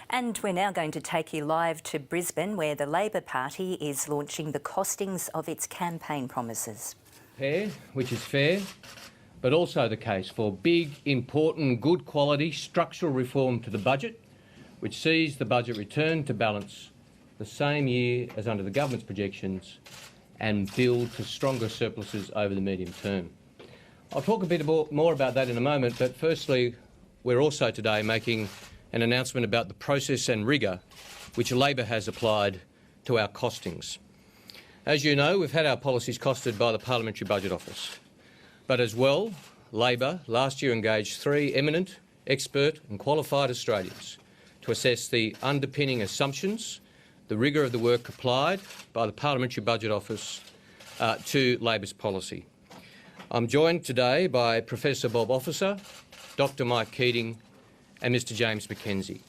And we're now going to take you live to Brisbane, where the Labor Party is launching the costings of its campaign promises. Which is fair, but also the case for big, important, good quality structural reform to the budget, which sees the budget return to balance the same year as under the government's projections and build to stronger surpluses over the medium term. I'll talk a bit more about that in a moment, but firstly, we're also today making an announcement about the process and rigour which Labor has applied to our costings. As you know, we've had our policies costed by the Parliamentary Budget Office, but as well, Labor last year engaged 3 eminent, expert and qualified Australians to assess the underpinning assumptions, the rigour of the work applied by the Parliamentary Budget Office to Labor's policy. I'm joined today by Professor Bob Officer, Dr Mike Keating and Mr James Mackenzie.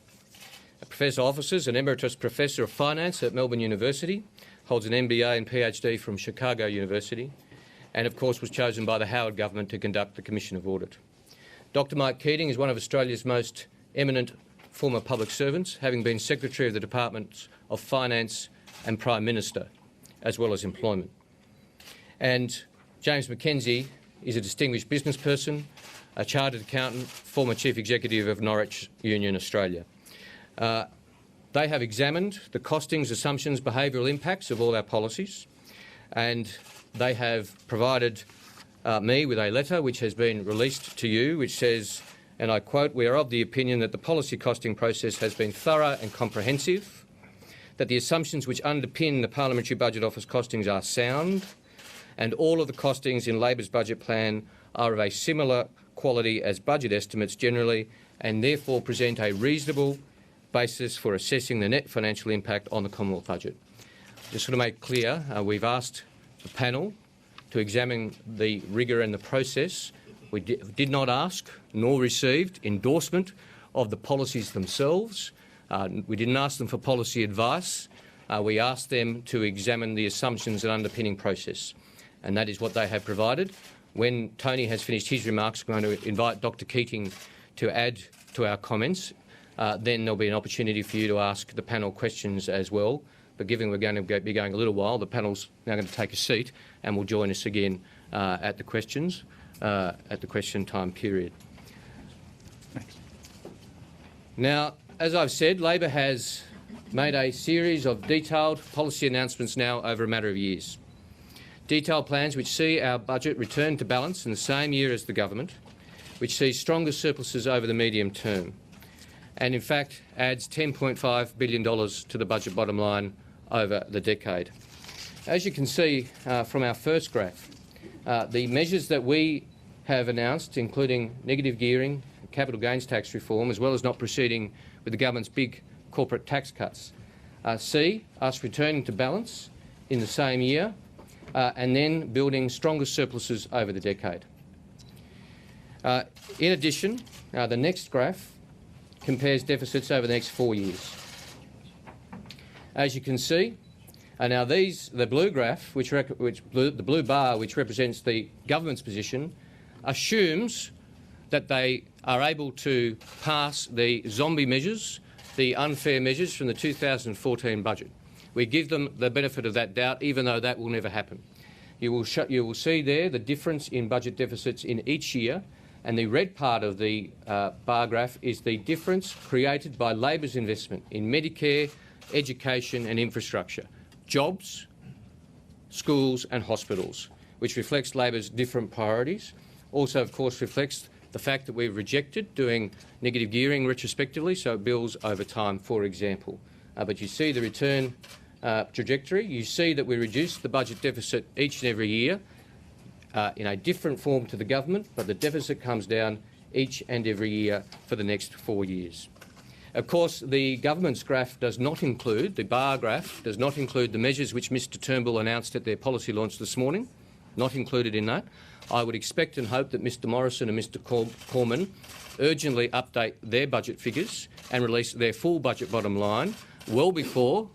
Professor Officer is an Emeritus Professor of Finance at Melbourne University, holds an MBA and PhD from Chicago University, and of course was chosen by the Howard government to conduct the Commission of Audit. Dr Mike Keating is one of Australia's most eminent former public servants, having been Secretary of the Departments of Finance and Prime Minister, as well as Employment. And James Mackenzie is a distinguished business person, a chartered accountant, former Chief Executive of Norwich Union Australia. They have examined the costings, assumptions, behavioural impacts of all our policies, and they have provided me with a letter which has been released to you, which says, and I quote, "We are of the opinion that the policy costing process has been thorough and comprehensive, that the assumptions which underpin the Parliamentary Budget Office costings are sound, and all of the costings in Labor's budget plan are of a similar quality as budget estimates generally, and therefore present a reasonable basis for assessing the net financial impact on the Commonwealth budget." Just to make clear, we've asked the panel to examine the rigour and the process. We did not ask nor received endorsement of the policies themselves. We didn't ask them for policy advice. We asked them to examine the assumptions and underpinning process, and that is what they have provided. When Tony has finished his remarks, I'm going to invite Dr Keating to add to our comments. Then there'll be an opportunity for you to ask the panel questions as well. But given we're going to be going a little while, the panel's now going to take a seat and will join us again at the questions, at the question time period. Thanks. Now, as I've said, Labor has made a series of detailed policy announcements now over a matter of years. Detailed plans which see our budget return to balance in the same year as the government, which sees stronger surpluses over the medium term, and in fact adds $10.5 billion to the budget bottom line over the decade. As you can see from our first graph, the measures that we have announced, including negative gearing, capital gains tax reform, as well as not proceeding with the government's big corporate tax cuts, see us returning to balance in the same year and then building stronger surpluses over the decade. In addition, the next graph compares deficits over the next 4 years. As you can see, now the blue graph, the blue bar, which represents the government's position, assumes that they are able to pass the zombie measures, the unfair measures from the 2014 budget. We give them the benefit of that doubt, even though that will never happen. You will see there the difference in budget deficits in each year, and the red part of the bar graph is the difference created by Labor's investment in Medicare, education and infrastructure, jobs, schools and hospitals, which reflects Labor's different priorities. Also, of course, reflects the fact that we've rejected doing negative gearing retrospectively, so it builds over time, for example. But you see the return trajectory. You see that we reduce the budget deficit each and every year in a different form to the government, but the deficit comes down each and every year for the next 4 years. Of course, the government's graph does not include, the bar graph does not include the measures which Mr Turnbull announced at their policy launch this morning, not included in that. I would expect and hope that Mr Morrison and Mr Cormann urgently update their budget figures and release their full budget bottom line well before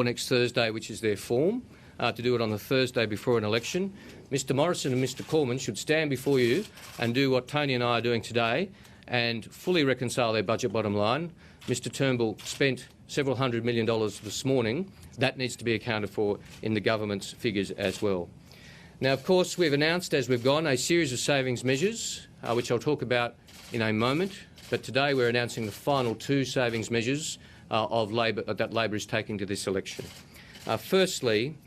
next Thursday, which is their form, to do it on the Thursday before an election. Mr Morrison and Mr Cormann should stand before you and do what Tony and I are doing today and fully reconcile their budget bottom line Mr Turnbull spent several $100 million this morning, that needs to be accounted for in the government's figures as well. Now, of course, we've announced as we've gone a series of savings measures, which I'll talk about in a moment, but today we're announcing the final two savings measures that Labor is taking to this election. Firstly,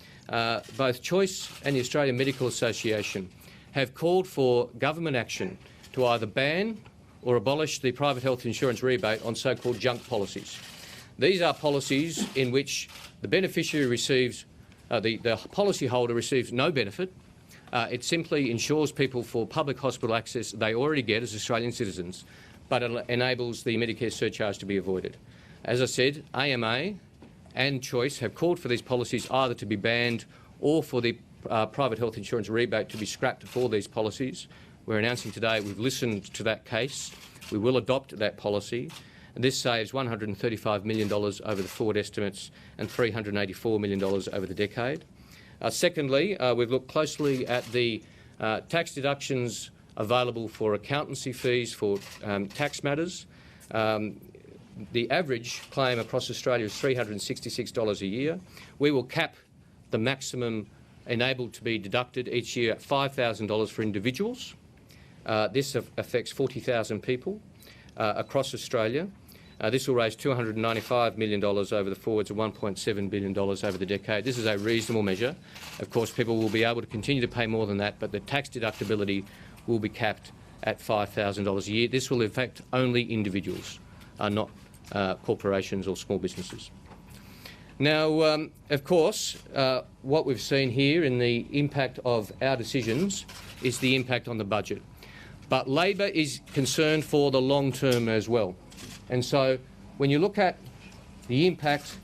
both Choice and the Australian Medical Association have called for government action to either ban or abolish the private health insurance rebate on so-called junk policies. These are policies in which the beneficiary receives, the policyholder receives no benefit. It simply insures people for public hospital access they already get as Australian citizens, but it enables the Medicare surcharge to be avoided. As I said, AMA and Choice have called for these policies either to be banned or for the private health insurance rebate to be scrapped for these policies. We're announcing today we've listened to that case. We will adopt that policy. And this saves $135 million over the forward estimates and $384 million over the decade. Secondly, we've looked closely at the tax deductions available for accountancy fees for tax matters. The average claim across Australia is $366 a year. We will cap the maximum enabled to be deducted each year at $5,000 for individuals. This affects 40,000 people across Australia. This will raise $295 million over the forwards and $1.7 billion over the decade. This is a reasonable measure. Of course, people will be able to continue to pay more than that, but the tax deductibility will be capped at $5,000 a year. This will affect only individuals, not corporations or small businesses. Now, of course, what we've seen here in the impact of our decisions is the impact on the budget. But Labor is concerned for the long term as well. And so when you look at the impact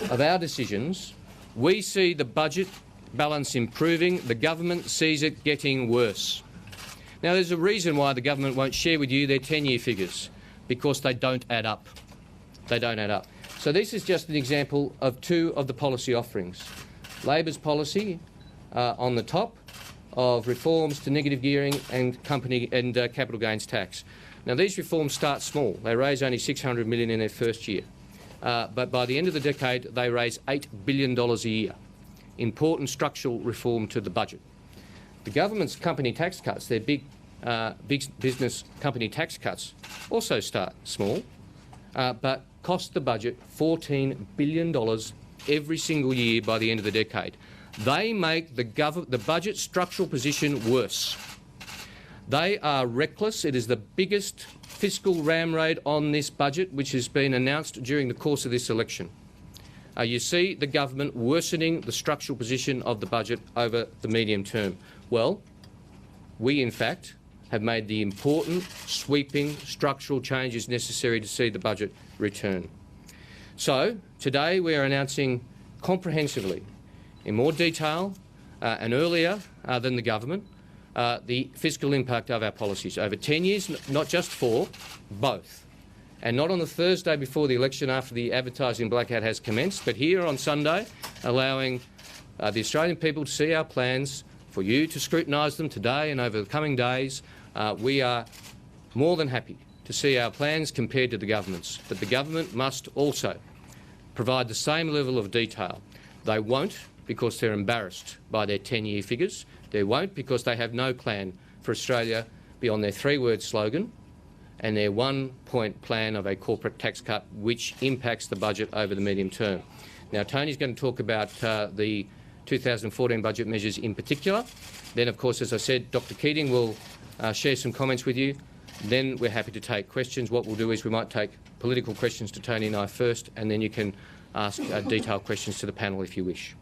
of our decisions, we see the budget balance improving, the government sees it getting worse. Now, there's a reason why the government won't share with you their 10-year figures, because they don't add up. They don't add up. So this is just an example of two of the policy offerings. Labor's policy on the top of reforms to negative gearing and company and capital gains tax. Now, these reforms start small. They raise only $600 million in their first year. But by the end of the decade, they raise $8 billion a year. Important structural reform to the budget. The government's company tax cuts, their big business company tax cuts, also start small, but cost the budget $14 billion every single year by the end of the decade. They make the budget structural position worse. They are reckless. It is the biggest fiscal ram raid on this budget which has been announced during the course of this election. You see the government worsening the structural position of the budget over the medium term. Well, we in fact have made the important, sweeping structural changes necessary to see the budget return. So today we are announcing comprehensively, in more detail and earlier than the government, the fiscal impact of our policies over 10 years, not just 4, both. And not on the Thursday before the election after the advertising blackout has commenced, but here on Sunday, allowing the Australian people to see our plans, for you to scrutinise them today and over the coming days. We are more than happy to see our plans compared to the government's, but the government must also provide the same level of detail. They won't because they're embarrassed by their 10-year figures. They won't because they have no plan for Australia beyond their 3-word slogan and their 1-point plan of a corporate tax cut which impacts the budget over the medium term. Now, Tony's going to talk about the 2014 budget measures in particular. Then, of course, as I said, Dr Keating will share some comments with you. Then we're happy to take questions. What we'll do is we might take political questions to Tony and I first, and then you can ask detailed questions to the panel if you wish.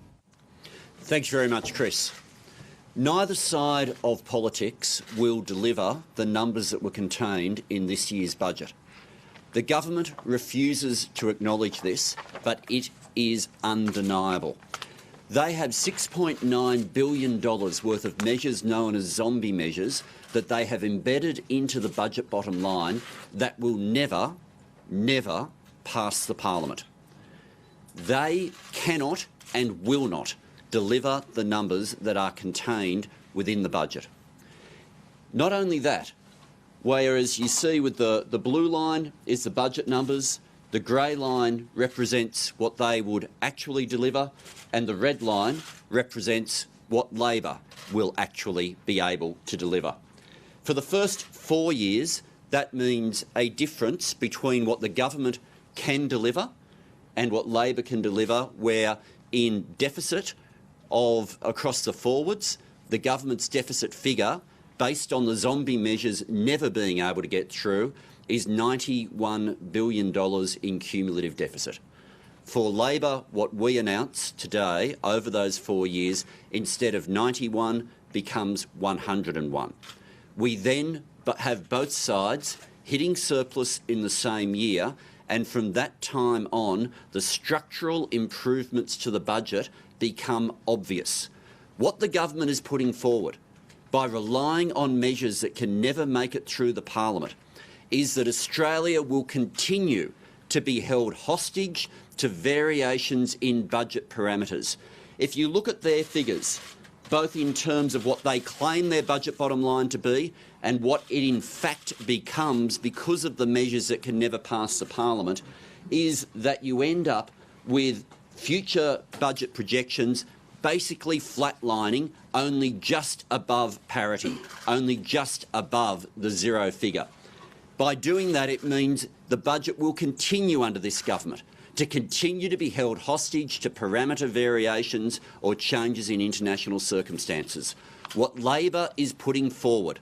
Thanks very much, Chris. Neither side of politics will deliver the numbers that were contained in this year's budget. The government refuses to acknowledge this, but it is undeniable. They have $6.9 billion worth of measures known as zombie measures that they have embedded into the budget bottom line that will never, never pass the parliament. They cannot and will not deliver the numbers that are contained within the budget. Not only that, whereas you see with the blue line is the budget numbers, The grey line represents what they would actually deliver, and the red line represents what Labor will actually be able to deliver. For the first 4 years, that means a difference between what the government can deliver and what Labor can deliver, where in deficit across the forwards, the government's deficit figure, based on the zombie measures never being able to get through, is $91 billion in cumulative deficit. For Labor, what we announced today over those 4 years, instead of 91, becomes 101. We then have both sides hitting surplus in the same year, and from that time on, the structural improvements to the budget become obvious. What the government is putting forward, by relying on measures that can never make it through the Parliament, is that Australia will continue to be held hostage to variations in budget parameters. If you look at their figures, both in terms of what they claim their budget bottom line to be and what it in fact becomes because of the measures that can never pass the Parliament, is that you end up with future budget projections basically flatlining only just above parity, only just above the zero figure. By doing that, it means the budget will continue under this government to continue to be held hostage to parameter variations or changes in international circumstances. What Labor is putting forward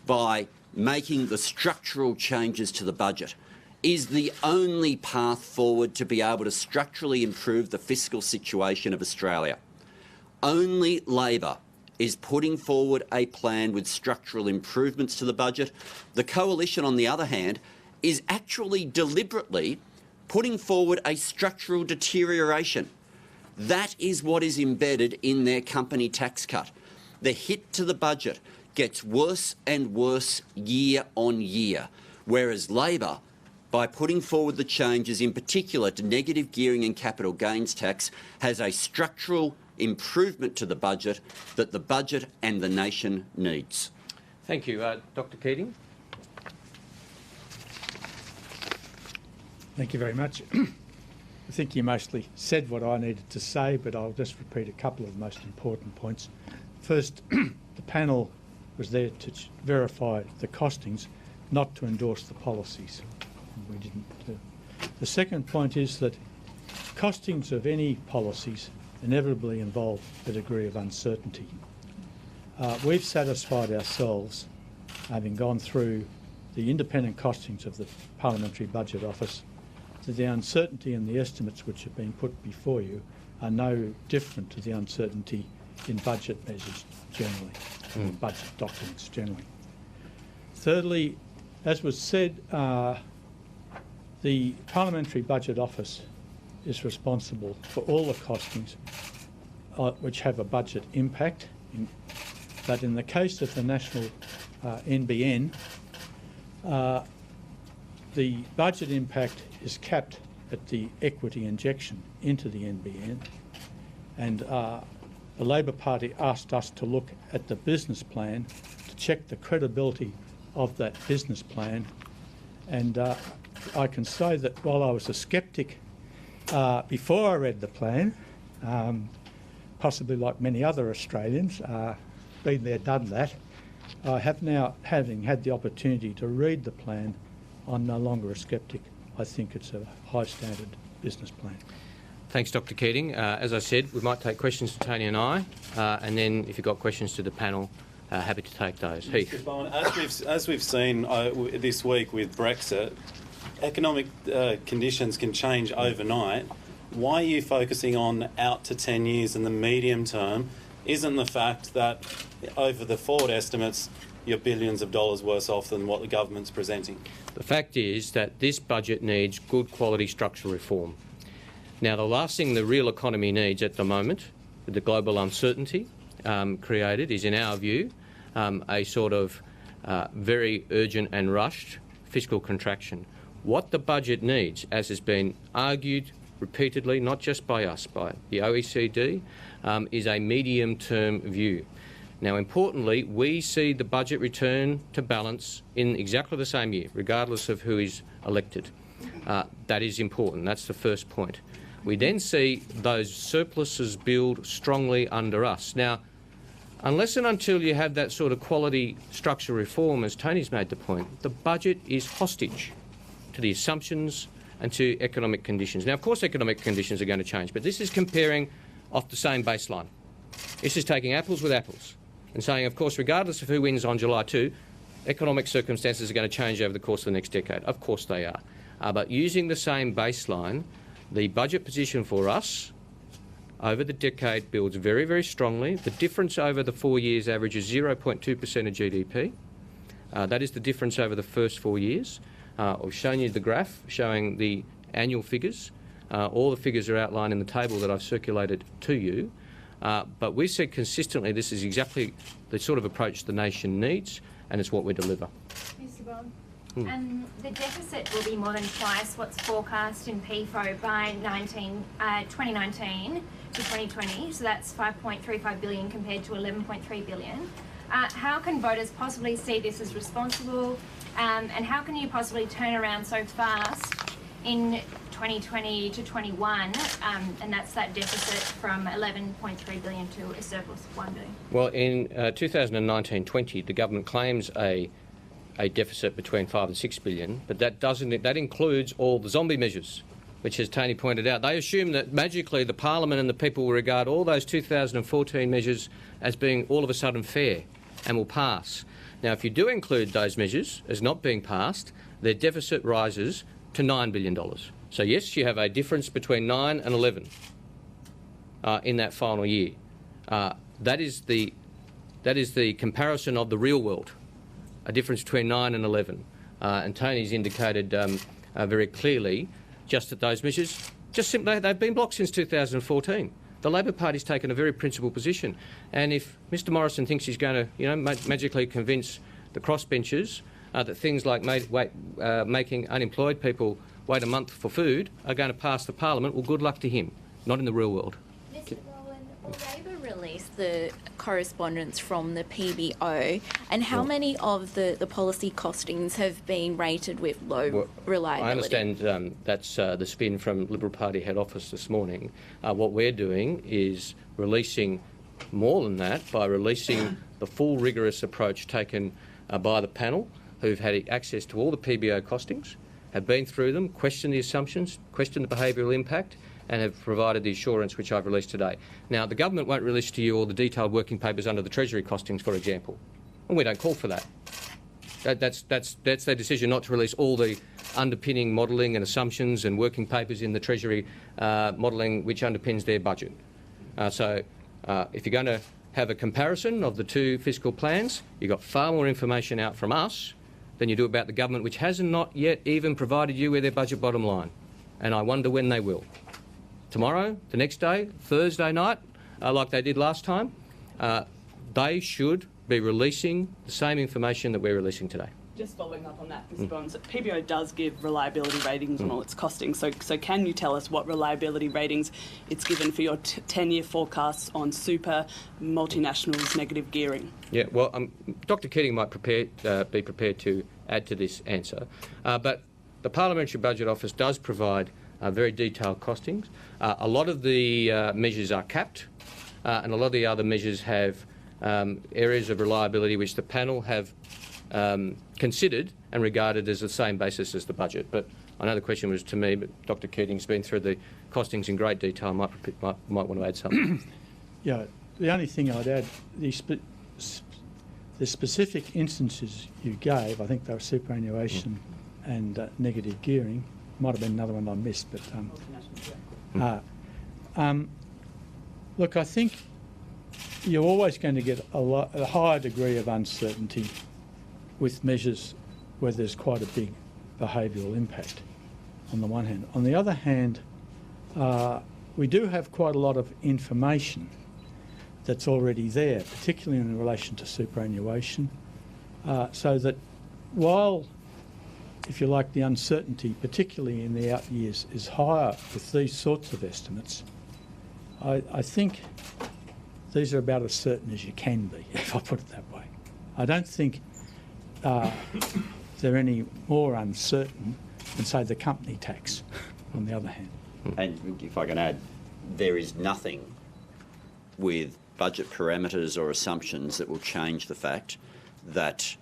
by making the structural changes to the budget is the only path forward to be able to structurally improve the fiscal situation of Australia. Only Labor is putting forward a plan with structural improvements to the budget. The Coalition, on the other hand, is actually deliberately putting forward a structural deterioration. That is what is embedded in their company tax cut. The hit to the budget gets worse and worse year on year, whereas Labor, by putting forward the changes, in particular to negative gearing and capital gains tax, has a structural improvement to the budget that the budget and the nation needs. Thank you. Dr Keating. Thank you very much. I think you mostly said what I needed to say, but I'll just repeat a couple of the most important points. First, the panel was there to verify the costings, not to endorse the policies. We didn't. The second point is that costings of any policies inevitably involve a degree of uncertainty. We've satisfied ourselves, having gone through the independent costings of the Parliamentary Budget Office, that the uncertainty in the estimates which have been put before you are no different to the uncertainty in budget measures generally, or budget documents generally. Thirdly, as was said, the Parliamentary Budget Office is responsible for all the costings which have a budget impact. But in the case of the National NBN, the budget impact is capped at the equity injection into the NBN, and the Labor Party asked us to look at the business plan to check the credibility of that business plan. And I can say that while I was a sceptic before I read the plan, possibly like many other Australians, been there, done that, I have now, having had the opportunity to read the plan, I'm no longer a sceptic. I think it's a high standard business plan. Thanks, Dr Keating. As I said, we might take questions to Tony and I, and then if you've got questions to the panel, happy to take those. Heath. Mr. Bowen, as we've seen this week with Brexit, economic conditions can change overnight. Why are you focusing on out to 10 years in the medium term? Isn't the fact that over the forward estimates you're billions of dollars worse off than what the government's presenting? The fact is that this budget needs good quality structural reform. Now, the last thing the real economy needs at the moment, with the global uncertainty created, is, in our view, a sort of very urgent and rushed fiscal contraction. What the budget needs, as has been argued repeatedly, not just by us, by the OECD, is a medium-term view. Now, importantly, we see the budget return to balance in exactly the same year, regardless of who is elected. That is important. That's the first point. We then see those surpluses build strongly under us. Now, unless and until you have that sort of quality structural reform, as Tony's made the point, the budget is hostage to the assumptions and to economic conditions. Now, of course, economic conditions are going to change, but this is comparing off the same baseline. This is taking apples with apples and saying, of course, regardless of who wins on July 2, economic circumstances are going to change over the course of the next decade. Of course they are. But using the same baseline, the budget position for us over the decade builds very, very strongly. The difference over the 4 years average is 0.2% of GDP. That is the difference over the first 4 years. I've shown you the graph showing the annual figures. All the figures are outlined in the table that I've circulated to you. But we've said consistently this is exactly the sort of approach the nation needs, and it's what we deliver. Mr. Bond, the deficit will be more than twice what's forecast in PFO by 2019 to 2020, so that's 5.35 billion compared to 11.3 billion. How can voters possibly see this as responsible, and how can you possibly turn around so fast in 2020 to 21, and that's that deficit from 11.3 billion to a surplus of 1 billion? Well, in 2019-20, the government claims a deficit between 5 and 6 billion, but that includes all the zombie measures, which, as Tony pointed out, they assume that magically the Parliament and the people will regard all those 2014 measures as being all of a sudden fair and will pass. Now, if you do include those measures as not being passed, their deficit rises to $9 billion. So yes, you have a difference between 9 and 11 in that final year. That is the comparison of the real world, a difference between 9 and 11. And Tony's indicated very clearly just that those measures, just simply, they've been blocked since 2014. The Labor Party's taken a very principled position. And if Mr Morrison thinks he's going to, magically convince the crossbenchers that things like making unemployed people wait a month for food are going to pass the Parliament, well, good luck to him. Not in the real world. Mr. Bowen, will Labor release the correspondence from the PBO, and how many of the policy costings have been rated with low reliability? I understand that's the spin from Liberal Party head office this morning. What we're doing is releasing more than that by releasing the full rigorous approach taken by the panel, who've had access to all the PBO costings, have been through them, questioned the assumptions, questioned the behavioural impact, and have provided the assurance which I've released today. Now, the government won't release to you all the detailed working papers under the Treasury costings, for example, and we don't call for that. That's their decision not to release all the underpinning modelling and assumptions and working papers in the Treasury modelling which underpins their budget. So if you're going to have a comparison of the two fiscal plans, you've got far more information out from us than you do about the government, which has not yet even provided you with their budget bottom line. And I wonder when they will. Tomorrow, the next day, Thursday night, like they did last time, they should be releasing the same information that we're releasing today. Just following up on that, Mr. Bowen, so PBO does give reliability ratings on all its costings. So can you tell us what reliability ratings it's given for your 10-year forecasts on super, multinationals, negative gearing? Yeah, well, Dr Keating might be prepared to add to this answer. But the Parliamentary Budget Office does provide very detailed costings. A lot of the measures are capped, and a lot of the other measures have areas of reliability which the panel have considered and regarded as the same basis as the budget. But I know the question was to me, but Dr Keating's been through the costings in great detail. Might want to add something. Yeah, the only thing I'd add, the specific instances you gave, I think they were superannuation and negative gearing. Might have been another one I missed, but look, I think you're always going to get a higher degree of uncertainty with measures where there's quite a big behavioural impact on the one hand. On the other hand, we do have quite a lot of information that's already there, particularly in relation to superannuation, so that while, if you like, the uncertainty, particularly in the out years, is higher with these sorts of estimates, I think these are about as certain as you can be, if I put it that way. I don't think they're any more uncertain and say the company tax, on the other hand. And if I can add, there is nothing with budget parameters or assumptions that will change the fact that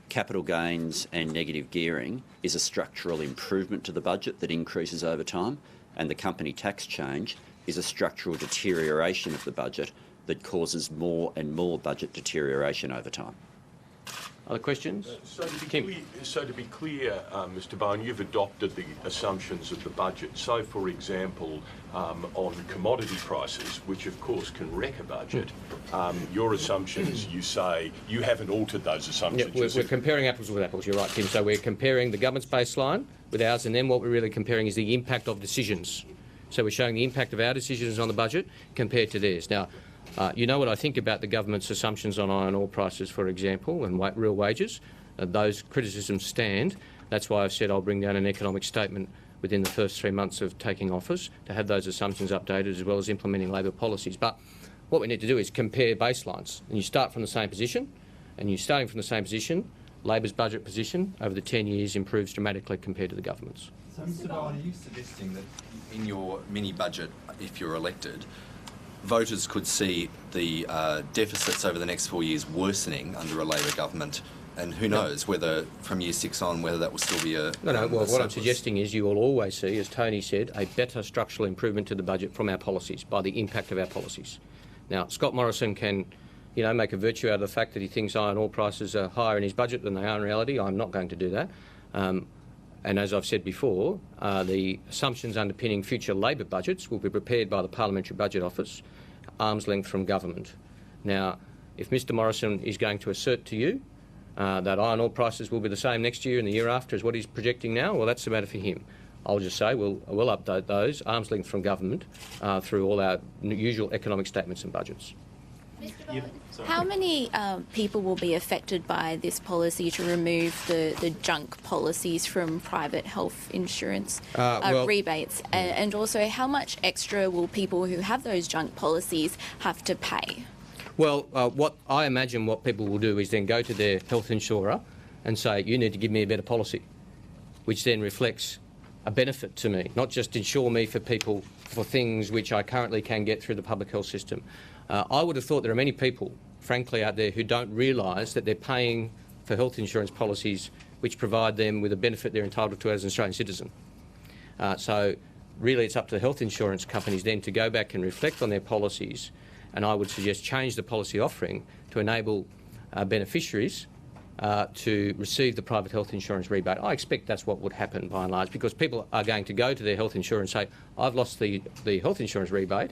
capital gains and negative gearing is a structural improvement to the budget that increases over time, and the company tax change is a structural deterioration of the budget that causes more and more budget deterioration over time. Other questions? So to be clear, Mr Bowen, you've adopted the assumptions of the budget. So, for example, on commodity prices, which of course can wreck a budget, your assumptions, you say, you haven't altered those assumptions. Yeah, we're comparing apples with apples, you're right, Tim. So we're comparing the government's baseline with ours, and then what we're really comparing is the impact of decisions. So we're showing the impact of our decisions on the budget compared to theirs. Now, you know what I think about the government's assumptions on iron ore prices, for example, and real wages. Those criticisms stand. That's why I've said I'll bring down an economic statement within the first 3 months of taking office to have those assumptions updated, as well as implementing Labor policies. But what we need to do is compare baselines. And you start from the same position, and you're starting from the same position. Labor's budget position over the 10 years improves dramatically compared to the government's. So, Mr Bowen, are you suggesting that in your mini-budget, if you're elected, voters could see the deficits over the next 4 years worsening under a Labor government, and who knows whether from year 6 on whether that will still be a No, well, what surplus? I'm suggesting is you will always see, as Tony said, a better structural improvement to the budget from our policies, by the impact of our policies. Now, Scott Morrison can, make a virtue out of the fact that he thinks iron ore prices are higher in his budget than they are in reality. I'm not going to do that. And as I've said before, the assumptions underpinning future Labor budgets will be prepared by the Parliamentary Budget Office, arm's length from government. Now, if Mr Morrison is going to assert to you that iron ore prices will be the same next year and the year after as what he's projecting now, well, that's the matter for him. I'll just say we'll update those, arm's length from government, through all our usual economic statements and budgets. How many people will be affected by this policy to remove the junk policies from private health insurance rebates? And also, how much extra will people who have those junk policies have to pay? Well, what I imagine what people will do is then go to their health insurer and say, you need to give me a better policy, which then reflects a benefit to me, not just insure me for things which I currently can get through the public health system. I would have thought there are many people, frankly, out there who don't realise that they're paying for health insurance policies which provide them with a benefit they're entitled to as an Australian citizen. So really it's up to the health insurance companies then to go back and reflect on their policies, and I would suggest change the policy offering to enable beneficiaries to receive the private health insurance rebate. I expect that's what would happen by and large, because people are going to go to their health insurer and say, I've lost the health insurance rebate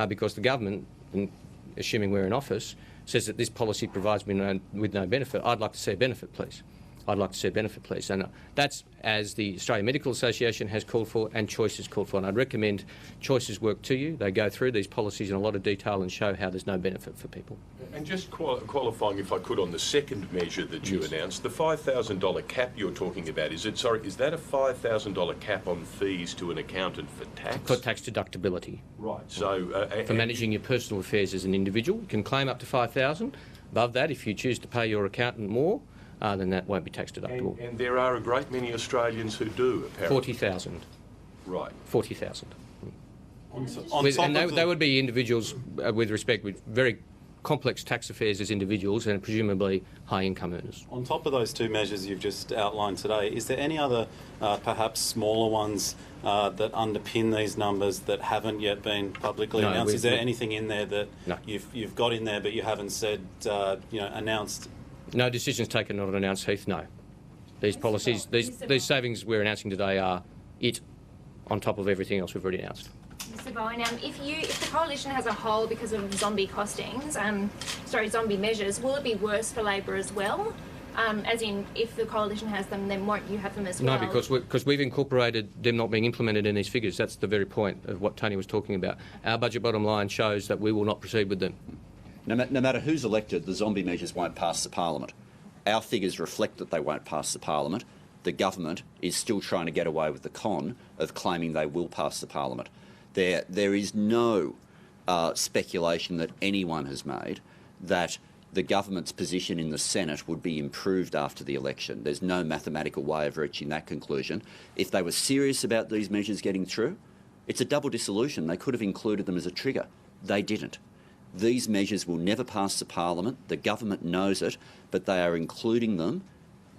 because the government, assuming we're in office, says that this policy provides me with no benefit. I'd like to see a benefit, please. I'd like to see a benefit, please. And that's as the Australian Medical Association has called for and Choice has called for. And I'd recommend Choice's work to you. They go through these policies in a lot of detail and show how there's no benefit for people. And just qualifying, if I could, on the second measure that you announced, the $5,000 cap you're talking about, is that a $5,000 cap on fees to an accountant for tax? For tax deductibility. Right. So for managing your personal affairs as an individual, you can claim up to $5,000. Above that, if you choose to pay your accountant more, then that won't be tax deductible. And there are a great many Australians who do, apparently. 40,000. Right. 40,000. And they would be individuals with very complex tax affairs as individuals and presumably high income earners. On top of those two measures you've just outlined today, is there any other perhaps smaller ones that underpin these numbers that haven't yet been publicly announced? Is there anything in there that you've got in there but you haven't said, announced? No decisions taken, not announced, Heath, no. These policies, these savings we're announcing today are it on top of everything else we've already announced. Mr Bowen, if the coalition has a hole because of zombie zombie measures, will it be worse for Labor as well? As in, if the coalition has them, then won't you have them as well? No, because we've incorporated them not being implemented in these figures. That's the very point of what Tony was talking about. Our budget bottom line shows that we will not proceed with them. No matter who's elected, the zombie measures won't pass the parliament. Our figures reflect that they won't pass the parliament. The government is still trying to get away with the con of claiming they will pass the parliament. There is no speculation that anyone has made that the government's position in the Senate would be improved after the election. There's no mathematical way of reaching that conclusion. If they were serious about these measures getting through, it's a double dissolution. They could have included them as a trigger. They didn't. These measures will never pass the Parliament. The government knows it, but they are including them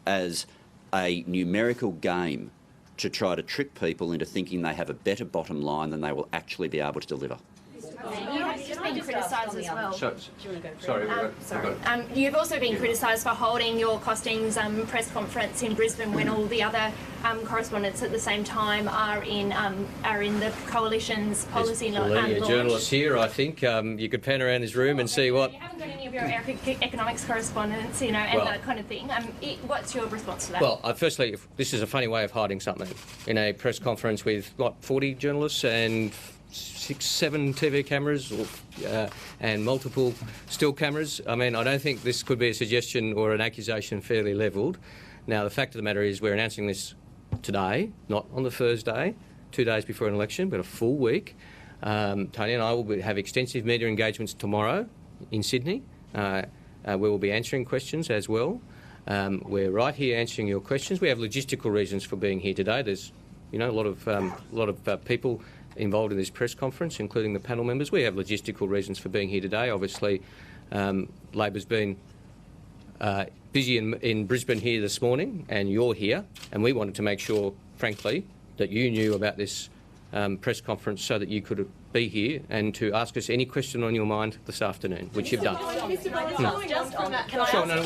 as a numerical game to try to trick people into thinking they have a better bottom line than they will actually be able to deliver. You have just been criticised as well. Sorry. You've also been criticised for holding your costings press conference in Brisbane when all the other correspondents at the same time are in the coalition's policy. There's plenty of journalists here. I think you could pan around this room and see what. You haven't got any of your economics correspondents, and that kind of thing. What's your response to that? Well, firstly, this is a funny way of hiding something. In a press conference with 40 journalists and 6-7 TV cameras and multiple still cameras. I mean, I don't think this could be a suggestion or an accusation fairly levelled. Now, the fact of the matter is we're announcing this today, not on the Thursday, 2 days before an election, but a full week. Tony and I will have extensive media engagements tomorrow in Sydney. We will be answering questions as well. We're right here answering your questions. We have logistical reasons for being here today. There's, a lot of people involved in this press conference, including the panel members. We have logistical reasons for being here today. Obviously, Labor's been busy in Brisbane here this morning, and you're here, and we wanted to make sure, frankly, that you knew about this press conference so that you could be here and to ask us any question on your mind this afternoon, which you've done. We'll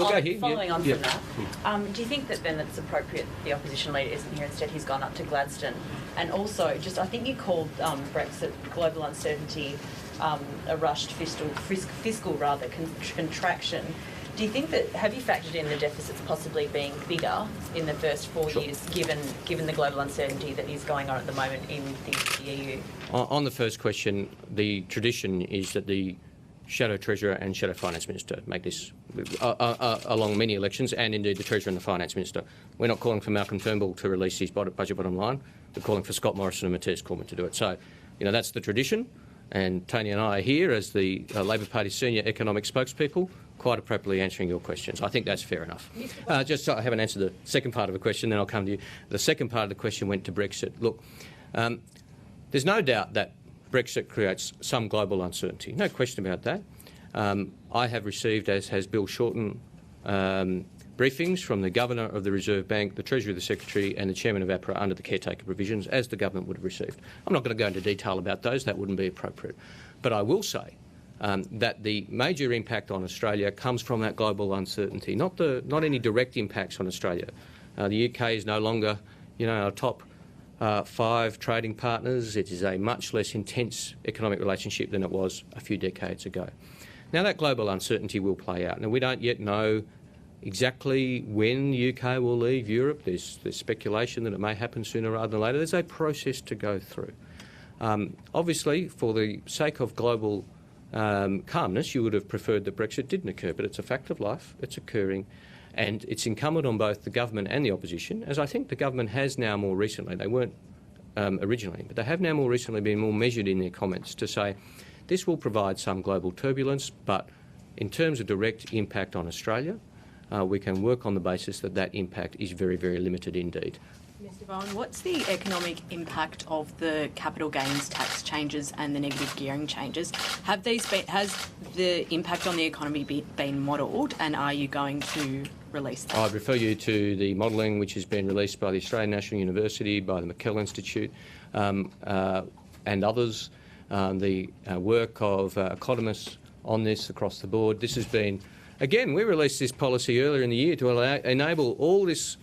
go here. Following on from that, do you think that then it's appropriate the opposition leader isn't here, instead he's gone up to Gladstone? And also, I think you called Brexit global uncertainty a rushed fiscal contraction. Do you think that, have you factored in the deficits possibly being bigger in the first 4 years, given the global uncertainty that is going on at the moment in the EU? On the first question, the tradition is that the Shadow Treasurer and Shadow Finance Minister make this along many elections, and indeed the Treasurer and the Finance Minister. We're not calling for Malcolm Turnbull to release his budget bottom line. We're calling for Scott Morrison and Matthias Cormann to do it. So, that's the tradition, and Tony and I are here as the Labor Party senior economic spokespeople, quite appropriately answering your questions. I think that's fair enough. Just so I haven't answered the second part of the question, then I'll come to you. The second part of the question went to Brexit. Look, there's no doubt that Brexit creates some global uncertainty. No question about that. I have received, as has Bill Shorten, briefings from the Governor of the Reserve Bank, the Treasurer, the Secretary and the Chairman of APRA under the caretaker provisions, as the government would have received. I'm not going to go into detail about those. That wouldn't be appropriate. But I will say that the major impact on Australia comes from that global uncertainty, not any direct impacts on Australia. The UK is no longer, our top 5 trading partners. It is a much less intense economic relationship than it was a few decades ago. Now, that global uncertainty will play out. Now, we don't yet know exactly when the UK will leave Europe. There's speculation that it may happen sooner rather than later. There's a process to go through. Obviously, for the sake of global calmness, you would have preferred that Brexit didn't occur, but it's a fact of life. It's occurring. And it's incumbent on both the government and the opposition, as I think the government has now more recently. They weren't originally, but they have now more recently been more measured in their comments to say this will provide some global turbulence, but in terms of direct impact on Australia, we can work on the basis that that impact is very, very limited indeed. Mr Bowen, what's the economic impact of the capital gains tax changes and the negative gearing changes? Has the impact on the economy been modelled, and are you going to release that? I'd refer you to the modelling which has been released by the Australian National University, by the McKell Institute and others, the work of economists on this across the board. This has been, again, we released this policy earlier in the year to enable all this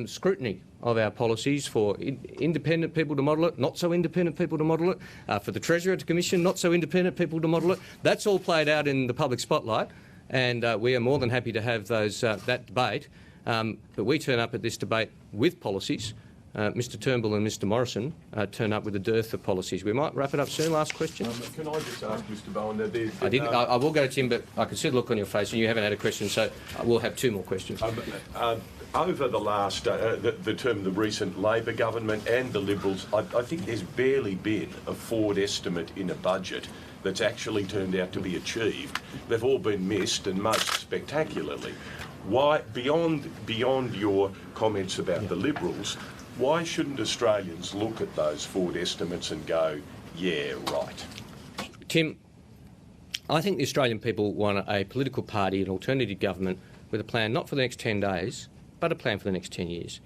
scrutiny of our policies for independent people to model it, not so independent people to model it, for the Treasurer to commission not so independent people to model it. That's all played out in the public spotlight, and we are more than happy to have that debate. But we turn up at this debate with policies. Mr Turnbull and Mr Morrison turn up with a dearth of policies. We might wrap it up soon. Last question. Can I just ask Mr Bowen, I will go to Tim, but I can see the look on your face and you haven't had a question, so we'll have 2 more questions. over the last, the term of the recent Labor government and the Liberals, I think there's barely been a forward estimate in a budget that's actually turned out to be achieved. They've all been missed, and most spectacularly. Why, beyond your comments about the Liberals, why shouldn't Australians look at those forward estimates and go, yeah, right? Tim, I think the Australian people want a political party, an alternative government, with a plan not for the next 10 days, but a plan for the next 10 years.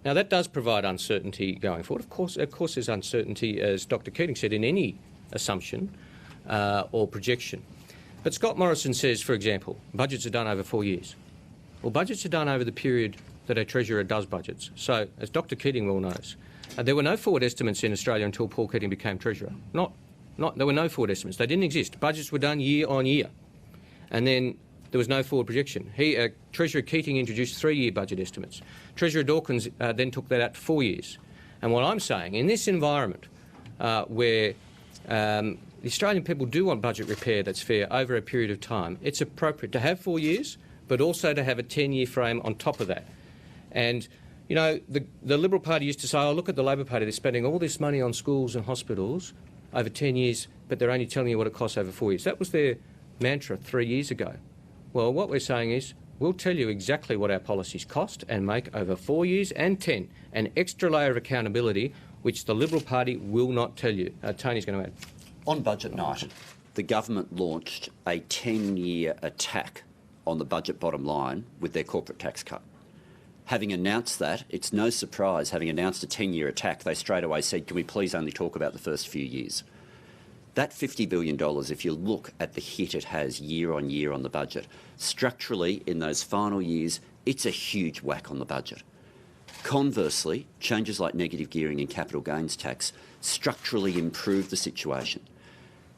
Now, that does provide uncertainty going forward. Of course there's uncertainty, as Dr Keating said, in any assumption or projection. But Scott Morrison says, for example, budgets are done over 4 years. Well, budgets are done over the period that a Treasurer does budgets. So, as Dr Keating well knows, there were no forward estimates in Australia until Paul Keating became Treasurer. There were no forward estimates. They didn't exist. Budgets were done year on year. And then there was no forward projection. Treasurer Keating introduced 3-year budget estimates. Treasurer Dawkins then took that out to 4 years. And what I'm saying, in this environment where the Australian people do want budget repair that's fair over a period of time, it's appropriate to have 4 years, but also to have a 10-year frame on top of that. And, you know, the Liberal Party used to say, oh, look at the Labor Party, they're spending all this money on schools and hospitals over 10 years, but they're only telling you what it costs over 4 years. That was their mantra 3 years ago. Well, what we're saying is we'll tell you exactly what our policies cost and make over 4 years and 10, an extra layer of accountability which the Liberal Party will not tell you. Tony's going to add. On budget night, the government launched a 10-year attack on the budget bottom line with their corporate tax cut. Having announced that, it's no surprise, having announced a 10-year attack, they straight away said, can we please only talk about the first few years? That $50 billion, if you look at the hit it has year on year on the budget, structurally in those final years, it's a huge whack on the budget. Conversely, changes like negative gearing and capital gains tax structurally improve the situation.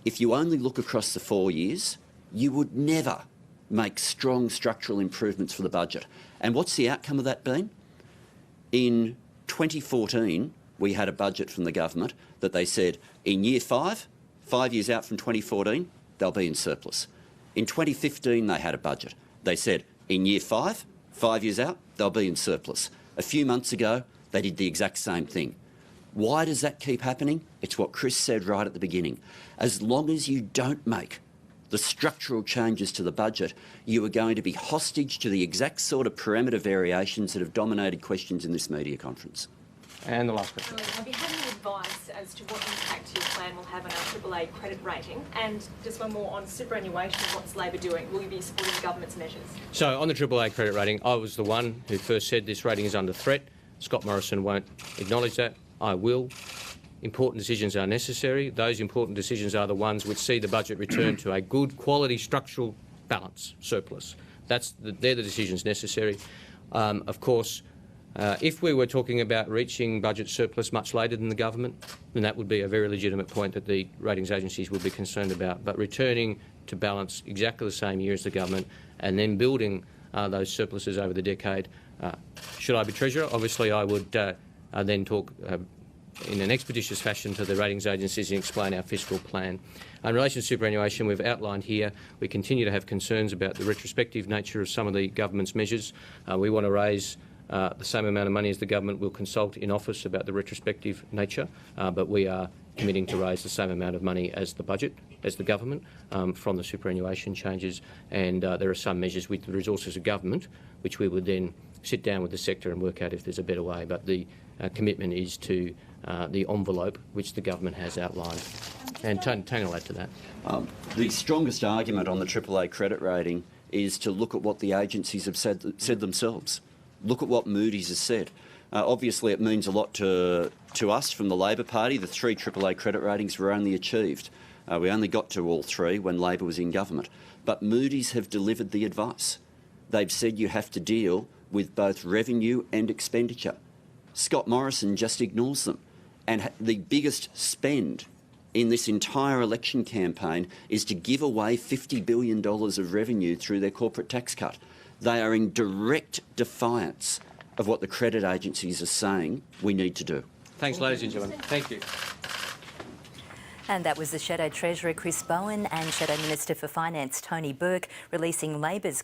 If you only look across the 4 years, you would never make strong structural improvements for the budget. And what's the outcome of that been? In 2014, we had a budget from the government that they said in year 5 years out from 2014, they'll be in surplus. In 2015, they had a budget. They said in year 5 years out, they'll be in surplus. A few months ago, they did the exact same thing. Why does that keep happening? It's what Chris said right at the beginning. As long as you don't make the structural changes to the budget, you are going to be hostage to the exact sort of parameter variations that have dominated questions in this media conference. And the last question. Have you had any advice as to what impact your plan will have on our AAA credit rating? And just one more on superannuation, what's Labor doing? Will you be supporting the government's measures? So on the AAA credit rating, I was the one who first said this rating is under threat. Scott Morrison won't acknowledge that. I will. Important decisions are necessary. Those important decisions are the ones which see the budget return to a good quality structural balance, surplus. They're the decisions necessary. Of course, if we were talking about reaching budget surplus much later than the government, then that would be a very legitimate point that the ratings agencies would be concerned about. But returning to balance exactly the same year as the government and then building those surpluses over the decade, should I be Treasurer? Obviously I would then talk in an expeditious fashion to the ratings agencies and explain our fiscal plan. In relation to superannuation, we've outlined here we continue to have concerns about the retrospective nature of some of the government's measures. We want to raise the same amount of money as the government will consult in office about the retrospective nature, but we are committing to raise the same amount of money as the budget, as the government, from the superannuation changes, and there are some measures with the resources of government which we would then sit down with the sector and work out if there's a better way, but the commitment is to the envelope which the government has outlined. And Tony will add to that. The strongest argument on the AAA credit rating is to look at what the agencies have said themselves. Look at what Moody's has said. Obviously, it means a lot to us from the Labor Party. The 3 AAA credit ratings were only achieved. We only got to all 3 when Labor was in government. But Moody's have delivered the advice. They've said you have to deal with both revenue and expenditure. Scott Morrison just ignores them. And the biggest spend in this entire election campaign is to give away $50 billion of revenue through their corporate tax cut. They are in direct defiance of what the credit agencies are saying we need to do. Thanks, ladies and gentlemen. Thank you. And that was the Shadow Treasurer Chris Bowen and Shadow Minister for Finance Tony Burke releasing Labor's